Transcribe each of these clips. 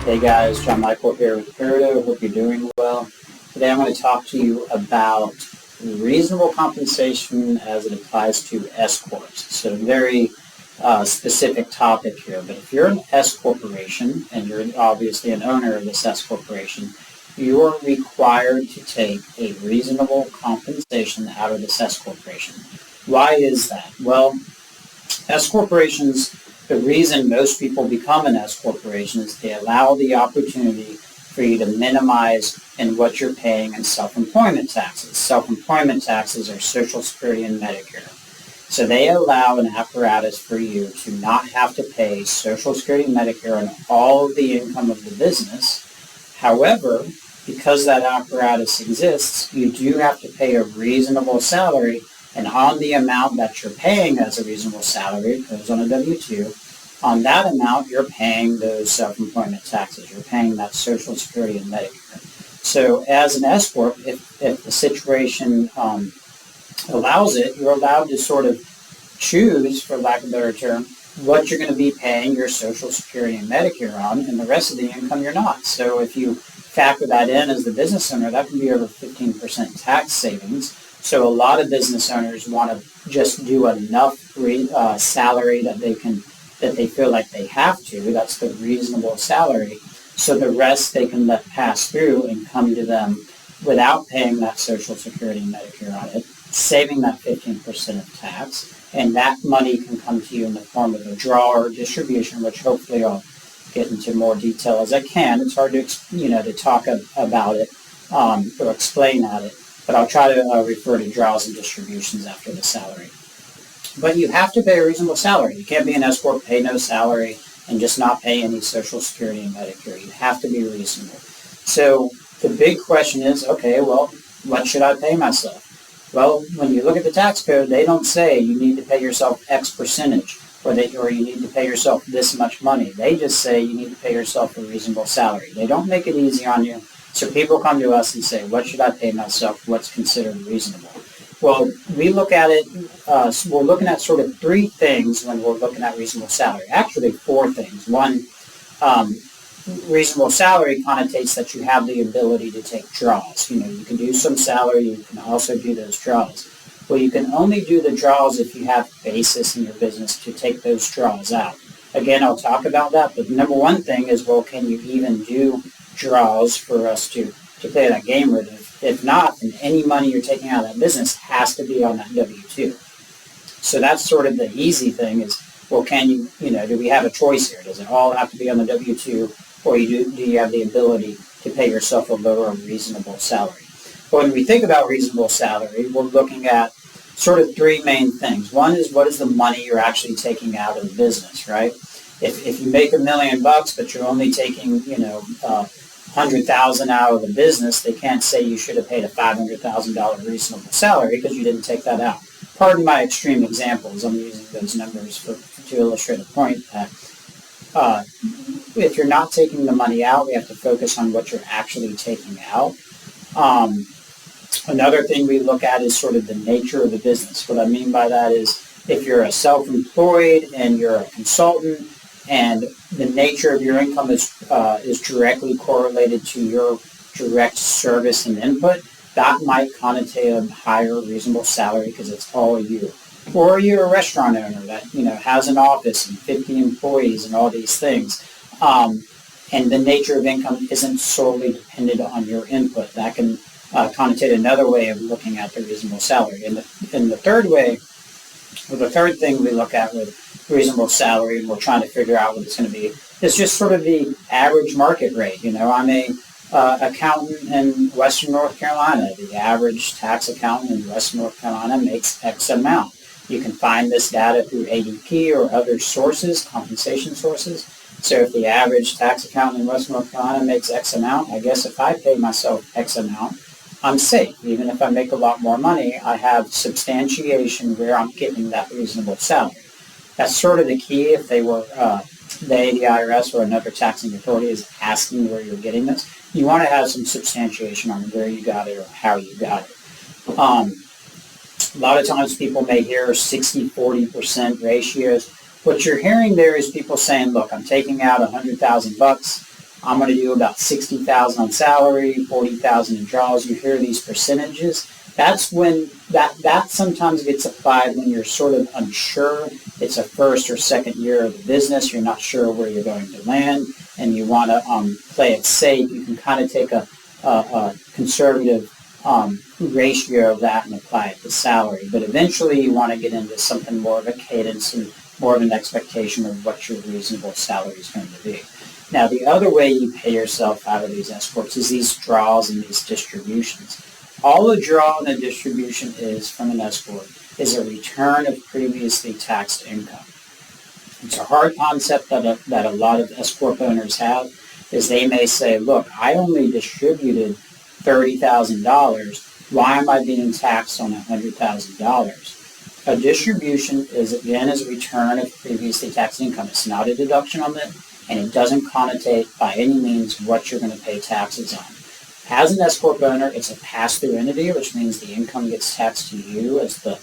Hey guys, John Michael here with Peridot. Hope you're doing well. Today I'm going to talk to you about reasonable compensation as it applies to S-Corps. So a very specific topic here. But if you're an S-Corporation, and you're obviously an owner of this S-Corporation, you are required to take a reasonable compensation out of this S-Corporation. Why is that? Well, S-Corporations, the reason most people become an S-Corporation is they allow the opportunity for you to minimize in what you're paying in self-employment taxes. Self-employment taxes are Social Security and Medicare. So they allow an apparatus for you to not have to pay Social Security and Medicare on all of the income of the business. However, because that apparatus exists, you do have to pay a reasonable salary, and on the amount that you're paying as a reasonable salary, it goes on a W-2, on that amount you're paying those self-employment taxes. You're paying that Social Security and Medicare. So as an S-Corp, if the situation allows it, you're allowed to sort of choose, for lack of a better term, what you're going to be paying your Social Security and Medicare on, and the rest of the income you're not. So if you factor that in as the business owner, that can be over 15% tax savings. So a lot of business owners want to just do enough salary that they feel like they have to. That's the reasonable salary. So the rest they can let pass through and come to them without paying that Social Security and Medicare on it, saving that 15% of tax, and that money can come to you in the form of a draw or distribution, which hopefully I'll get into more detail as I can. It's hard to talk about it or explain at it, but I'll try to refer to draws and distributions after the salary. But you have to pay a reasonable salary. You can't be an S-Corp, pay no salary, and just not pay any Social Security and Medicare. You have to be reasonable. So the big question is, okay, well, what should I pay myself? Well, when you look at the tax code, they don't say you need to pay yourself X percentage or you need to pay yourself this much money. They just say you need to pay yourself a reasonable salary. They don't make it easy on you. So people come to us and say, what should I pay myself? What's considered reasonable? Well, we look at it, we're looking at sort of three things when we're looking at reasonable salary. Actually, four things. One, reasonable salary connotates that you have the ability to take draws. You can do some salary, you can also do those draws. Well, you can only do the draws if you have basis in your business to take those draws out. Again, I'll talk about that, but the number one thing is, well, can you even do draws for us to play that game with? If not, then any money you're taking out of that business has to be on that W-2. So that's sort of the easy thing is, well, do we have a choice here? Does it all have to be on the W-2, or do you have the ability to pay yourself a lower reasonable salary? But when we think about reasonable salary, we're looking at sort of three main things. One is, what is the money you're actually taking out of the business, right? If you make $1 million, but you're only taking, $100,000 out of the business, they can't say you should have paid a $500,000 reasonable salary because you didn't take that out. Pardon my extreme examples. I'm using those numbers to illustrate a point that if you're not taking the money out, we have to focus on what you're actually taking out. Another thing we look at is sort of the nature of the business. What I mean by that is, if you're a self-employed and you're a consultant and the nature of your income is directly correlated to your direct service and input, that might connotate a higher reasonable salary because it's all you. Or you're a restaurant owner that has an office and 50 employees and all these things, and the nature of income isn't solely dependent on your input. That can connotate another way of looking at the reasonable salary. And the third thing we look at with reasonable salary, and we're trying to figure out what it's going to be, is just sort of the average market rate. I'm a accountant in Western North Carolina. The average tax accountant in Western North Carolina makes X amount. You can find this data through ADP or other sources, compensation sources. So if the average tax accountant in Western North Carolina makes X amount, I guess if I pay myself X amount, I'm safe. Even if I make a lot more money, I have substantiation where I'm getting that reasonable salary. That's sort of the key. If they were, the IRS or another taxing authority is asking where you're getting this, you want to have some substantiation on where you got it or how you got it. A lot of times people may hear 60-40% ratios. What you're hearing there is people saying, look, I'm taking out $100,000 I'm going to do about 60,000 on salary, 40,000 in draws. You hear these percentages. That's when that sometimes gets applied when you're sort of unsure. It's a first or second year of the business. You're not sure where you're going to land, and you want to play it safe. You can kind of take a conservative ratio of that and apply it to salary. But eventually, you want to get into something more of a cadence and more of an expectation of what your reasonable salary is going to be. Now, the other way you pay yourself out of these S-Corps is these draws and these distributions. All a draw and a distribution is from an S-Corp is a return of previously taxed income. It's a hard concept that a lot of S-Corp owners have, is they may say, look, I only distributed $30,000. Why am I being taxed on $100,000? A distribution is a return of previously taxed income. It's not a deduction on it, and it doesn't connotate by any means what you're going to pay taxes on. As an S-Corp owner, it's a pass-through entity, which means the income gets taxed to you as the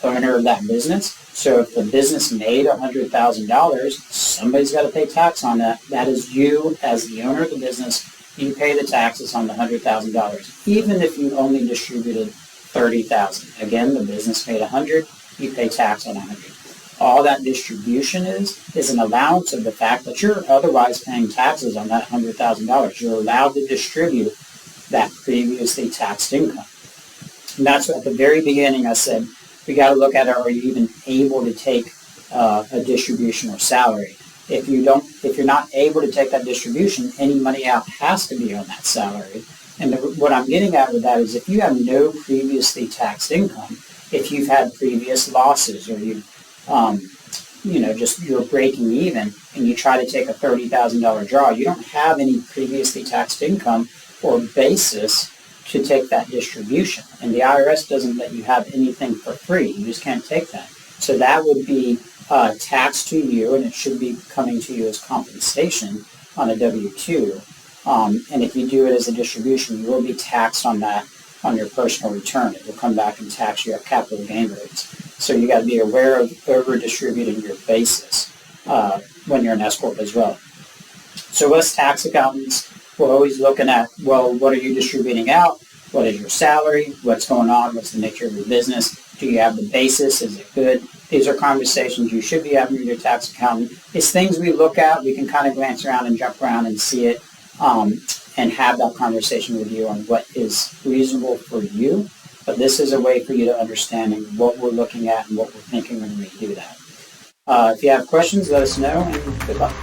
owner of that business. So if the business made $100,000, somebody's got to pay tax on that. That is you as the owner of the business. You pay the taxes on the $100,000, even if you only distributed $30,000. Again, the business made $100,000, you pay tax on $100,000. All that distribution is an allowance of the fact that you're otherwise paying taxes on that $100,000. You're allowed to distribute that previously taxed income. And that's at the very beginning I said, we got to look at, are you even able to take a distribution or salary? If you're not able to take that distribution, any money out has to be on that salary. And what I'm getting at with that is if you have no previously taxed income, if you've had previous losses or you're breaking even and you try to take a $30,000 draw, you don't have any previously taxed income or basis to take that distribution. And the IRS doesn't let you have anything for free. You just can't take that. So that would be taxed to you, and it should be coming to you as compensation on a W-2. And if you do it as a distribution, you will be taxed on that on your personal return. It will come back and tax you at capital gain rates. So you got to be aware of over-distributing your basis when you're an S-Corp as well. So us tax accountants, we're always looking at, well, what are you distributing out? What is your salary? What's going on? What's the nature of your business? Do you have the basis? Is it good? These are conversations you should be having with your tax accountant. It's things we look at. We can kind of glance around and jump around and see it and have that conversation with you on what is reasonable for you. But this is a way for you to understand what we're looking at and what we're thinking when we do that. If you have questions, let us know, and good luck.